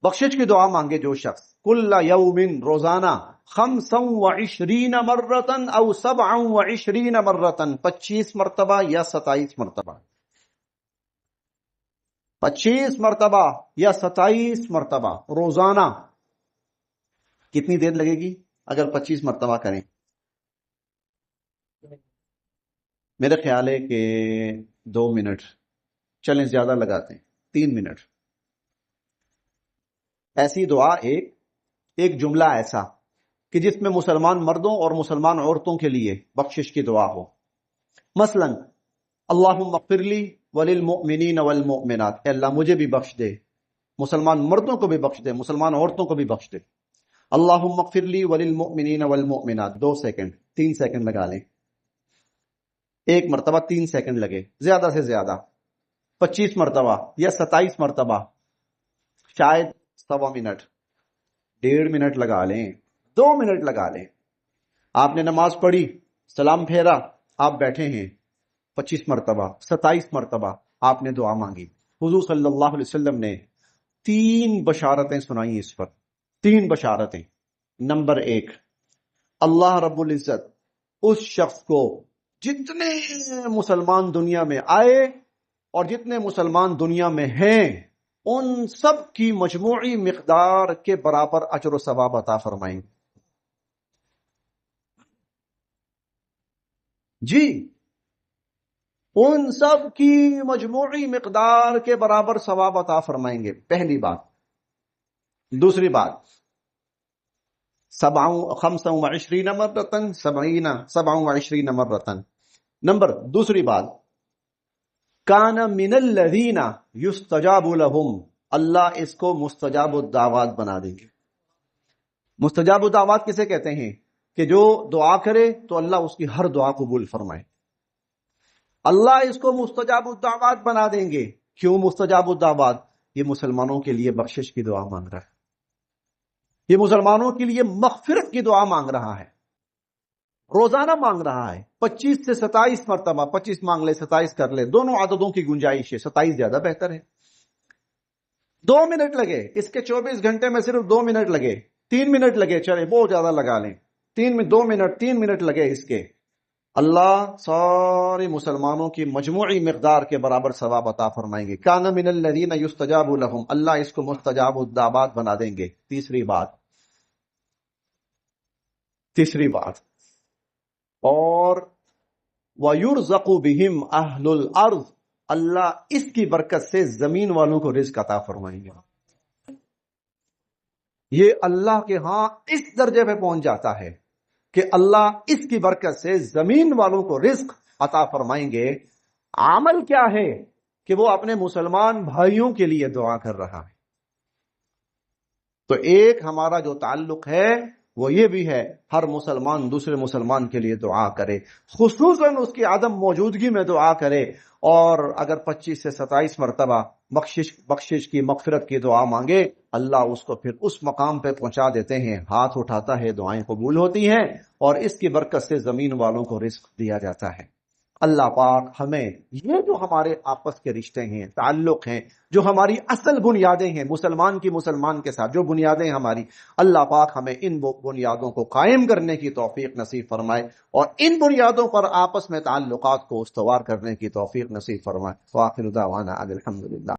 بخشش کی دعا مانگے جو شخص کل یوم، روزانہ 25 مرتن او 27 مرتن، 25 مرتبہ یا 27 مرتبہ، 25 مرتبہ یا 27 مرتبہ روزانہ. کتنی دیر لگے گی اگر 25 مرتبہ کریں؟ میرے خیال ہے کہ 2 منٹ، چلیں زیادہ لگاتے ہیں 3 منٹ. ایسی دعا، ایک جملہ ایسا کہ جس میں مسلمان مردوں اور مسلمان عورتوں کے لیے بخشش کی دعا ہو. مثلا اللہم اغفر لی وللمؤمنین والمؤمنات، اے اللہ مجھے بھی بخش دے، مسلمان مردوں کو بھی بخش دے، مسلمان عورتوں کو بھی بخش دے. اللہم اغفر لی وللمؤمنین والمؤمنات، 2 سیکنڈ 3 سیکنڈ لگا لیں، ایک مرتبہ 3 سیکنڈ لگے، زیادہ سے زیادہ 25 مرتبہ یا 27 مرتبہ، شاید 1.25 منٹ، 1.5 منٹ لگا لیں، 2 منٹ لگا لیں. آپ نے نماز پڑھی، سلام پھیرا، آپ بیٹھے ہیں، 25 مرتبہ 27 مرتبہ آپ نے دعا مانگی. حضور صلی اللہ علیہ وسلم نے 3 بشارتیں سنائی اس پر، 3 بشارتیں. نمبر 1، اللہ رب العزت اس شخص کو جتنے مسلمان دنیا میں آئے اور جتنے مسلمان دنیا میں ہیں ان سب کی مجموعی مقدار کے برابر اجر و ثواب عطا فرمائیں. جی، ان سب کی مجموعی مقدار کے برابر ثواب عطا فرمائیں گے، پہلی بات. دوسری بات 25 مرتن 27 مرتن. دوسری بات کان من الذین یستجاب لهم، اللہ اس کو مستجاب الدعوات بنا دیں گے. مستجاب الدعوات کسے کہتے ہیں؟ کہ جو دعا کرے تو اللہ اس کی ہر دعا قبول فرمائے. اللہ اس کو مستجاب الدعوات بنا دیں گے. کیوں مستجاب الدعوات؟ یہ مسلمانوں کے لیے بخشش کی دعا مانگ رہا ہے، یہ مسلمانوں کے لیے مغفرت کی دعا مانگ رہا ہے، روزانہ مانگ رہا ہے. 25 سے 27 مرتبہ، 25 مانگ لے 27 کر لے، دونوں عددوں کی گنجائش ہے، 27 زیادہ بہتر ہے. 2 منٹ لگے، اس کے 24 گھنٹے میں صرف 2 منٹ لگے، 3 منٹ لگے، چلے بہت زیادہ لگا لیں، 3 منٹ لگے اس کے، اللہ سارے مسلمانوں کی مجموعی مقدار کے برابر ثواب عطا فرمائیں گے. کان من الذین یستجاب لهم، اللہ اس کو مستجاب الدعوات بنا دیں گے. تیسری بات اور وَيُرْزَقُ بِهِمْ أَهْلُ الْأَرْضِ، اللہ اس کی برکت سے زمین والوں کو رزق عطا فرمائیں گے. یہ اللہ کے ہاں اس درجے پہ پہنچ جاتا ہے کہ اللہ اس کی برکت سے زمین والوں کو رزق عطا فرمائیں گے. عمل کیا ہے کہ وہ اپنے مسلمان بھائیوں کے لیے دعا کر رہا ہے. تو ایک ہمارا جو تعلق ہے وہ یہ بھی ہے، ہر مسلمان دوسرے مسلمان کے لیے دعا کرے، خصوصاً اس کی عدم موجودگی میں دعا کرے، اور اگر 25 سے 27 مرتبہ بخشش کی مغفرت کی دعا مانگے، اللہ اس کو پھر اس مقام پہ پہنچا دیتے ہیں، ہاتھ اٹھاتا ہے، دعائیں قبول ہوتی ہیں، اور اس کی برکت سے زمین والوں کو رزق دیا جاتا ہے. اللہ پاک ہمیں یہ جو ہمارے آپس کے رشتے ہیں، تعلق ہیں، جو ہماری اصل بنیادیں ہیں، مسلمان کی مسلمان کے ساتھ جو بنیادیں ہماری، اللہ پاک ہمیں ان بنیادوں کو قائم کرنے کی توفیق نصیب فرمائے، اور ان بنیادوں پر آپس میں تعلقات کو استوار کرنے کی توفیق نصیب فرمائے. وآخر دعوانا الحمدللہ.